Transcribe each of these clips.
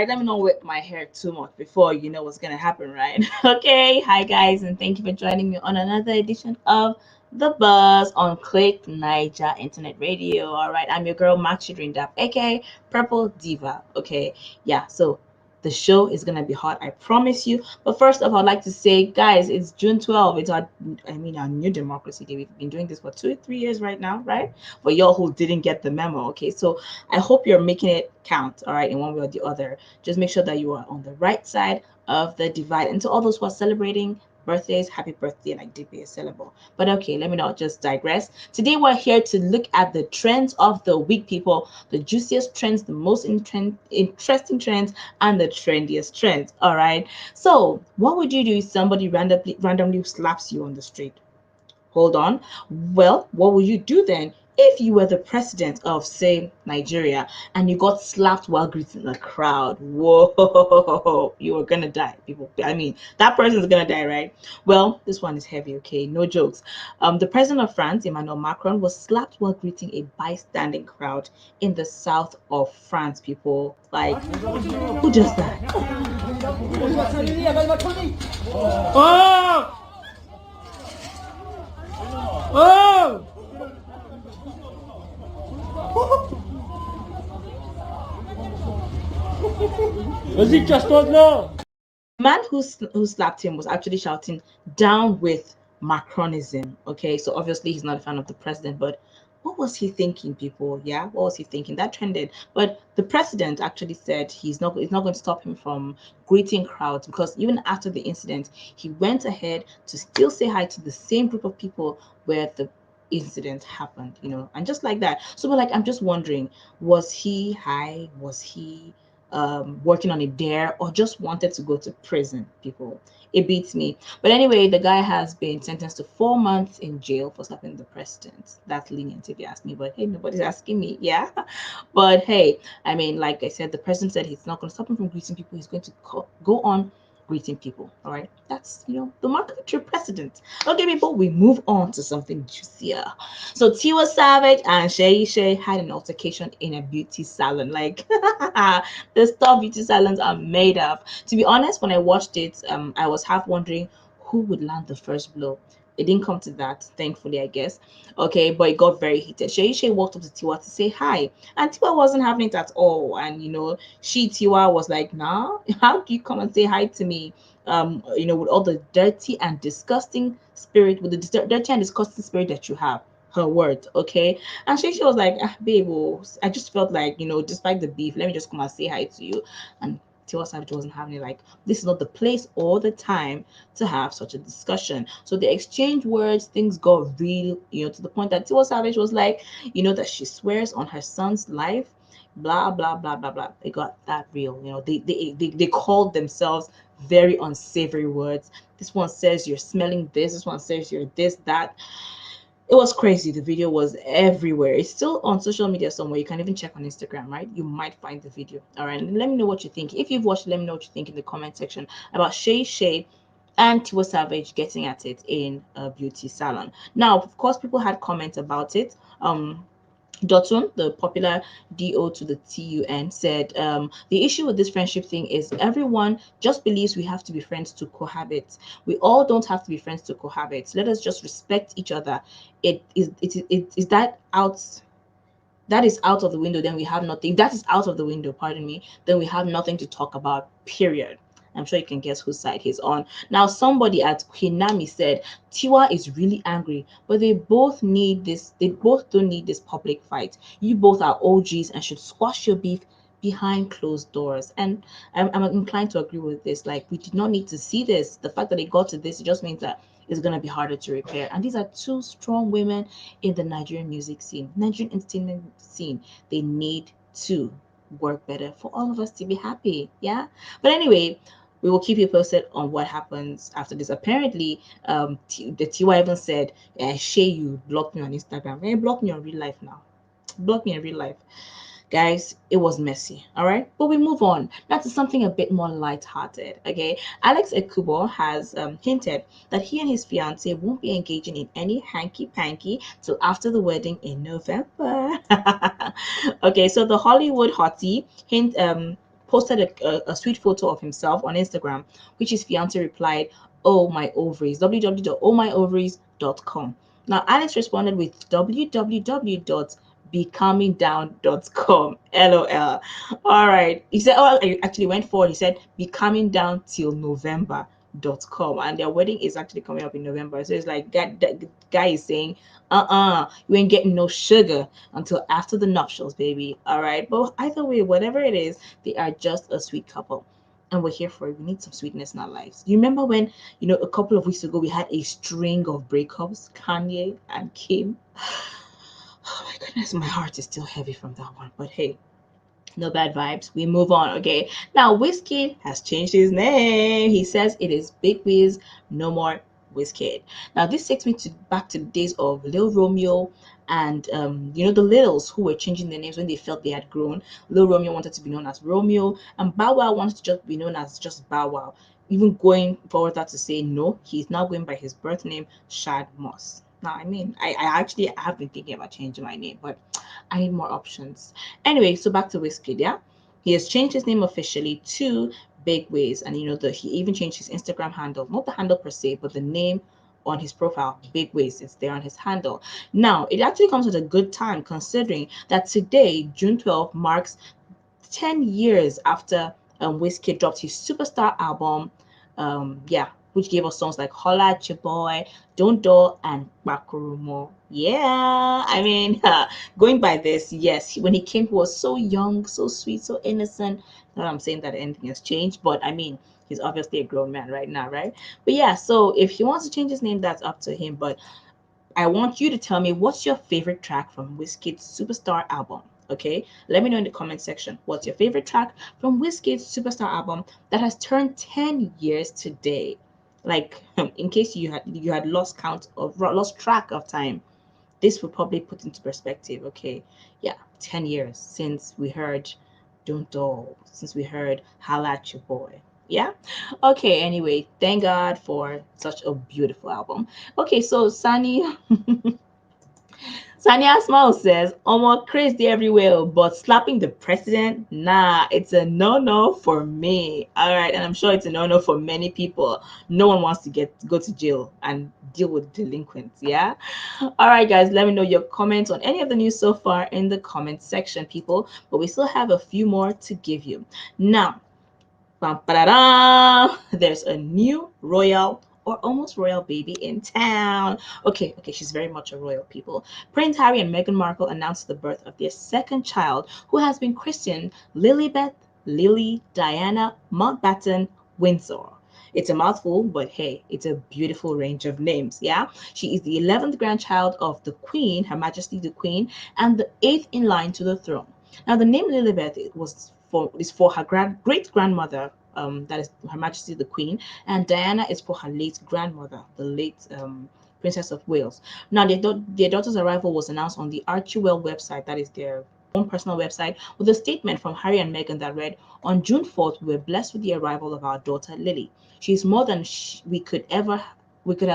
right, let me not whip my hair too much before you know what's gonna happen, right? Okay, hi guys, and thank you for joining me on another edition of The Buzz on Click Niger Internet Radio. All right, I'm your girl Makcit, aka Purple Diva. Okay, yeah, so the show is gonna be hot, I promise you. But first off, I'd like to say, guys, it's June 12th. It's our new democracy day. We've been doing this for 2 or 3 years right now, right? For y'all who didn't get the memo, okay. So I hope you're making it count, all right, in one way or the other. Just make sure that you are on the right side of the divide. And to all those who are celebrating birthdays, happy birthday, and I did be a celebrate. But okay, let me not just digress. Today we're here to look at the trends of the week, people. The juiciest trends, the most interesting trends, and the trendiest trends. All right. So, what would you do if somebody randomly slaps you on the street? Hold on. Well, what would you do then if you were the president of, say, Nigeria and you got slapped while greeting the crowd? Whoa, you were gonna die, people. I mean, that person is gonna die, right? Well, this one is heavy, okay? No jokes. The president of France, Emmanuel Macron, was slapped while greeting a bystanding crowd in the south of France, people. Like, who does that? Oh! Oh! Vas-y, casse-toi de là! The man who slapped him was actually shouting, "Down with Macronism." Okay, so obviously he's not a fan of the president, but what was he thinking, people? Yeah, what was he thinking? That trended. But the president actually said it's not going to stop him from greeting crowds, because even after the incident, he went ahead to still say hi to the same group of people where the incident happened, and just like that. So, but like, I'm just wondering, was he high? Was he working on a dare, or just wanted to go to prison, people? It beats me. But anyway, the guy has been sentenced to 4 months in jail for slapping the president. That's lenient if you ask me, but hey, nobody's asking me. Yeah. But hey, I mean, like I said, the president said he's not going to stop him from greeting people. He's going to go on greeting people. All right. That's, the mark of a true president. Okay, people, we move on to something juicier. So Tiwa Savage and Shay had an altercation in a beauty salon. Like, the stuff beauty salons are made of. To be honest, when I watched it, I was half wondering who would land the first blow. It didn't come to that, thankfully, I guess. Okay, but it got very heated. Shay walked up to Tiwa to say hi, and Tiwa wasn't having it at all. And Tiwa was like, "Nah, how do you come and say hi to me? With all the dirty and disgusting spirit, with the dirty and disgusting spirit that you have." Her words, okay. And she was like, babe, oh, I just felt like, despite the beef, let me just come and say hi to you. And Tiwa Savage wasn't having it. Like, this is not the place or the time to have such a discussion. So they exchanged words, things got real, to the point that Tiwa Savage was like, that she swears on her son's life, blah, blah, blah, blah, blah. They got that real. They called themselves very unsavory words. This one says you're smelling this one says you're this, that. It was crazy. The video was everywhere. It's still on social media somewhere. You can even check on Instagram, right? You might find the video. All right. And let me know what you think. If you've watched, let me know what you think in the comment section about Shay and Tiwa Savage getting at it in a beauty salon. Now, of course, people had comments about it. Dotun, the popular DO to the TUN, said the issue with this friendship thing is everyone just believes we have to be friends to cohabit. We all don't have to be friends to cohabit. Let us just respect each other. Is that out? That is out of the window. Then we have nothing. That is out of the window. Pardon me. Then we have nothing to talk about. Period. I'm sure you can guess whose side he's on. Now, somebody at Hinami said Tiwa is really angry, but they both need this. They both don't need this public fight. You both are OGs and should squash your beef behind closed doors. And I'm inclined to agree with this. Like, we did not need to see this. The fact that it got to this, it just means that it's going to be harder to repair. And these are two strong women in the Nigerian music scene, Nigerian entertainment scene. They need to work better for all of us to be happy. Yeah. But anyway, we will keep you posted on what happens after this. Apparently, the Tiwa even said, Shay, you blocked me on Instagram. Hey, block me on real life now. Block me in real life. Guys, it was messy, all right? But we move on. Now to something a bit more lighthearted, okay? Alex EKUBO has hinted that he and his fiancee won't be engaging in any hanky-panky till after the wedding in November. Okay, so the Hollywood hottie posted a sweet photo of himself on Instagram, which his fiance replied, "Oh my ovaries, www.ohmyovaries.com." Now Alex responded with www.becomingdown.com. LOL. All right. He said, oh, I actually went forward. He said, "Be coming down till November.com." And their wedding is actually coming up in November. So it's like that guy is saying, you ain't getting no sugar until after the nuptials, baby. All right. But either way, whatever it is, they are just a sweet couple. And we're here for it. We need some sweetness in our lives. You remember when, a couple of weeks ago, we had a string of breakups, Kanye and Kim? Oh my goodness, my heart is still heavy from that one. But hey, no bad vibes. We move on, okay? Now, Wizkid has changed his name. He says it is Big Wiz, no more Wizkid. Now, this takes me back to the days of Lil Romeo and the Littles, who were changing their names when they felt they had grown. Lil Romeo wanted to be known as Romeo, and Bow Wow wanted to just be known as just Bow Wow. Even going forward to say no, he's now going by his birth name, Shad Moss. Now, I mean, I actually have been thinking about changing my name, but I need more options. Anyway, so back to Wizkid, yeah? He has changed his name officially to Big Wiz, and he even changed his Instagram handle, not the handle per se, but the name on his profile, Big Wiz. It's there on his handle. Now, it actually comes at a good time considering that today, June 12th, marks 10 years after Wizkid dropped his Superstar album, which gave us songs like Holla at Your Boy, Don't Do, and Bakurumo. Yeah, I mean, going by this, yes, when he came, he was so young, so sweet, so innocent. Not that I'm saying that anything has changed, but I mean, he's obviously a grown man right now, right? But yeah, so if he wants to change his name, that's up to him. But I want you to tell me, what's your favorite track from Wizkid's Superstar album? Okay, let me know in the comment section. What's your favorite track from Wizkid's Superstar album that has turned 10 years today? Like, in case you had lost track of time, this will probably put into perspective. Okay, yeah, 10 years since we heard Don't Do, since we heard Holla at Your Boy. Yeah. Okay. Anyway, thank God for such a beautiful album. Okay, so Sunny Sanya Smile says, almost crazy everywhere, but slapping the president, nah, it's a no-no for me. All right, and I'm sure it's a no-no for many people. No one wants to go to jail and deal with delinquents, yeah? All right, guys, let me know your comments on any of the news so far in the comment section, people. But we still have a few more to give you. Now, there's a new royal or almost royal baby in town. Okay, she's very much a royal, people. Prince Harry and Meghan Markle announced the birth of their second child, who has been christened Lilibeth Lily Diana Mountbatten Windsor. It's a mouthful, but hey, it's a beautiful range of names, yeah? She is the 11th grandchild of the Queen, Her Majesty the Queen, and the 8th in line to the throne. Now, the name Lilibeth is for her great grandmother, that is Her Majesty the Queen, and Diana is for her late grandmother, the late Princess of Wales. Now, their daughter's arrival was announced on the Archewell website, that is their own personal website, with a statement from Harry and Meghan that read, "On June 4th, we were blessed with the arrival of our daughter Lily. She is more than we could have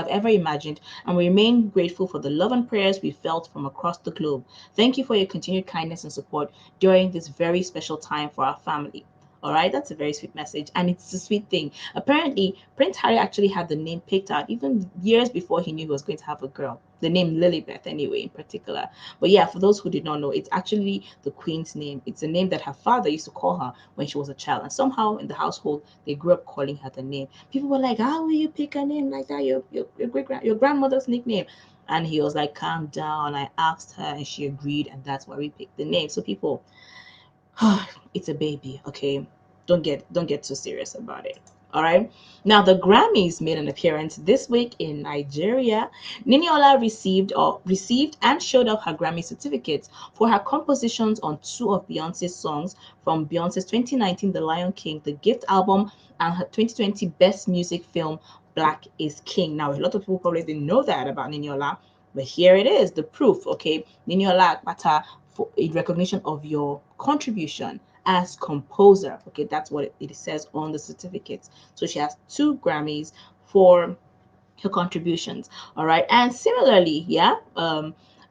ever imagined, and we remain grateful for the love and prayers we felt from across the globe. Thank you for your continued kindness and support during this very special time for our family." All right, that's a very sweet message, and it's a sweet thing. Apparently, Prince Harry actually had the name picked out even years before he knew he was going to have a girl. The name Lilibeth, anyway, in particular. But yeah, for those who did not know, it's actually the Queen's name. It's a name that her father used to call her when she was a child, and somehow in the household they grew up calling her the name. People were like, "How will you pick a name like that? Your grandmother's nickname." And he was like, "Calm down." I asked her, and she agreed, and that's why we picked the name. So people, it's a baby, okay? Don't get too serious about it. All right. Now, the Grammys made an appearance this week in Nigeria. NINIOLA received and showed off her Grammy certificates for her compositions on two of Beyonce's songs from Beyonce's 2019 The Lion King, The Gift album, and her 2020 Best Music Film, Black is King. Now, a lot of people probably didn't know that about NINIOLA, but here it is, the proof, okay? NINIOLA Akpata, for a recognition of your contribution as composer. Okay, that's what it says on the certificates. So she has 2 Grammys for her contributions. All right, and similarly, yeah,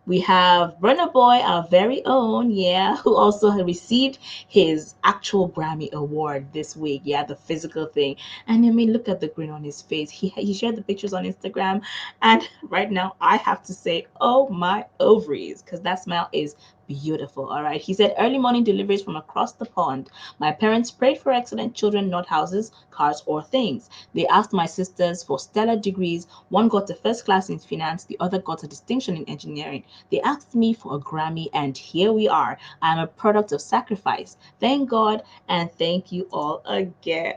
We have Burna Boy, our very own, yeah, who also received his actual Grammy award this week. Yeah, the physical thing. And I mean, look at the grin on his face. He shared the pictures on Instagram, and right now I have to say, oh my ovaries, because that smile is beautiful. All right. He said, early morning deliveries from across the pond. My parents prayed for excellent children, not houses, cars, or things. They asked my sisters for stellar degrees. One got a first class in finance, the other got a distinction in engineering. They asked me for a Grammy, and here we are. I'm a product of sacrifice. Thank God, and thank you all again.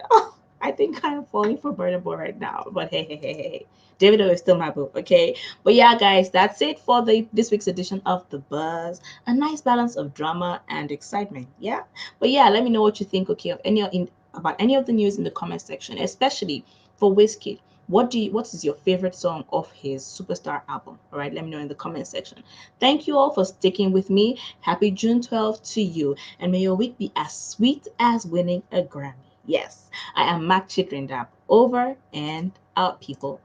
I think I'm falling for Burna Boy right now, but hey. Davido is still my boo, okay? But yeah, guys, that's it for this week's edition of The Buzz. A nice balance of drama and excitement, yeah? But yeah, let me know what you think, okay, of about any of the news in the comment section, especially for Wizkid. What is your favorite song of his Superstar album? All right, let me know in the comment section. Thank you all for sticking with me. Happy June 12th to you, and may your week be as sweet as winning a Grammy. Yes, I am Makcit. Over and out, people.